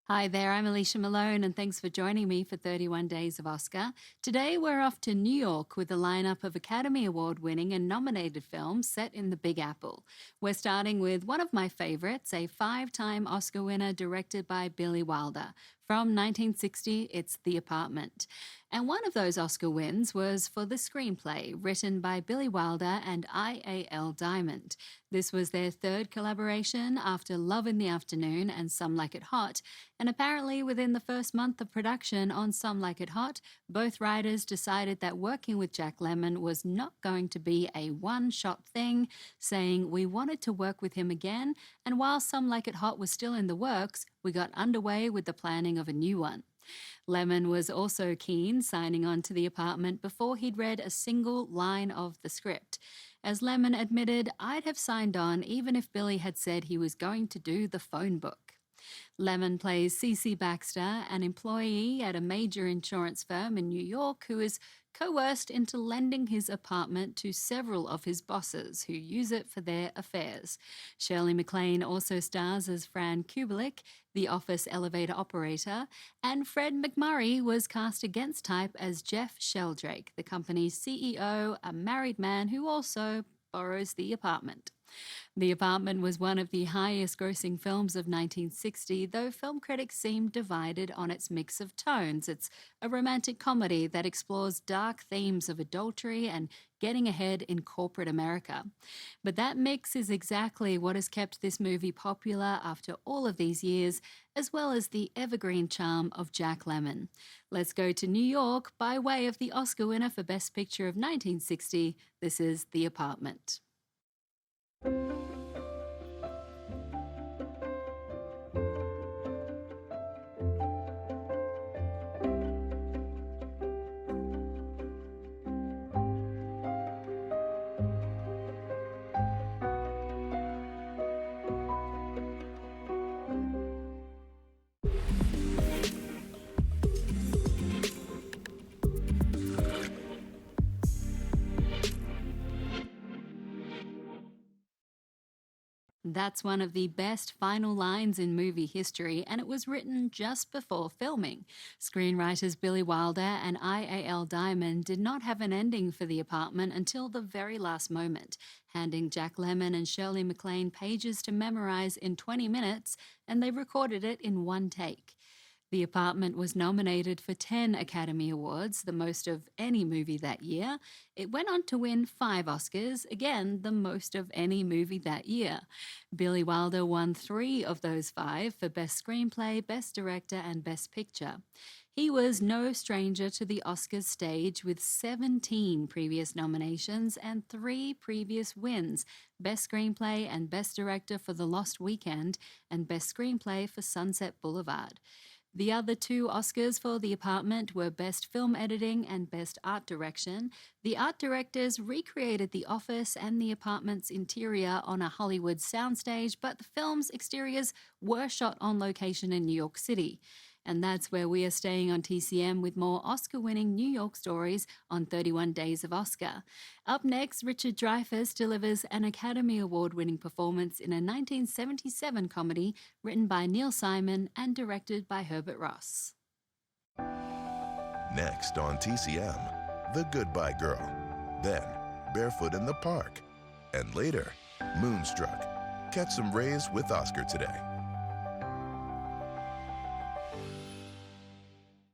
Hi there, I'm Alicia Malone, and thanks for joining me for 31 Days of Oscar. Today we're off to New York with a lineup of Academy Award winning and nominated films set in the Big Apple. We're starting with one of my favorites, a 5-time Oscar winner directed by Billy Wilder. From 1960, it's The Apartment. And one of those Oscar wins was for the screenplay, written by Billy Wilder and I.A.L. Diamond. This was their third collaboration after Love in the Afternoon and Some Like It Hot, and apparently within the first month of production on Some Like It Hot, both writers decided that working with Jack Lemmon was not going to be a one-shot thing, saying we wanted to work with him again, and while Some Like It Hot was still in the works, we got underway with the planning of a new one. Lemmon was also keen signing on to The Apartment before he'd read a single line of the script. As Lemmon admitted, I'd have signed on even if Billy had said he was going to do the phone book. Lemmon plays Cece Baxter, an employee at a major insurance firm in New York who is coerced into lending his apartment to several of his bosses who use it for their affairs. Shirley MacLaine also stars as Fran Kubelik, the office elevator operator, and Fred McMurray was cast against type as Jeff Sheldrake, the company's CEO, a married man who also borrows the apartment. The Apartment was one of the highest grossing films of 1960, though film critics seem divided on its mix of tones. It's a romantic comedy that explores dark themes of adultery and getting ahead in corporate America. But that mix is exactly what has kept this movie popular after all of these years, as well as the evergreen charm of Jack Lemmon. Let's go to New York by way of the Oscar winner for Best Picture of 1960. This is The Apartment. That's one of the best final lines in movie history, and it was written just before filming. Screenwriters Billy Wilder and I.A.L. Diamond did not have an ending for The Apartment until the very last moment, handing Jack Lemmon and Shirley MacLaine pages to memorize in 20 minutes, and they recorded it in one take. The Apartment was nominated for 10 Academy Awards, the most of any movie that year. It went on to win 5 Oscars, again, the most of any movie that year. Billy Wilder won 3 of those 5 for Best Screenplay, Best Director, and Best Picture. He was no stranger to the Oscars stage with 17 previous nominations and 3 previous wins, Best Screenplay and Best Director for The Lost Weekend and Best Screenplay for Sunset Boulevard. The other 2 Oscars for The Apartment were Best Film Editing and Best Art Direction. The art directors recreated the office and the apartment's interior on a Hollywood soundstage, but the film's exteriors were shot on location in New York City. And that's where we are staying on TCM with more Oscar-winning New York stories on 31 Days of Oscar. Up next, Richard Dreyfuss delivers an Academy Award-winning performance in a 1977 comedy written by Neil Simon and directed by Herbert Ross. Next on TCM, The Goodbye Girl. Then, Barefoot in the Park. And later, Moonstruck. Catch some rays with Oscar today.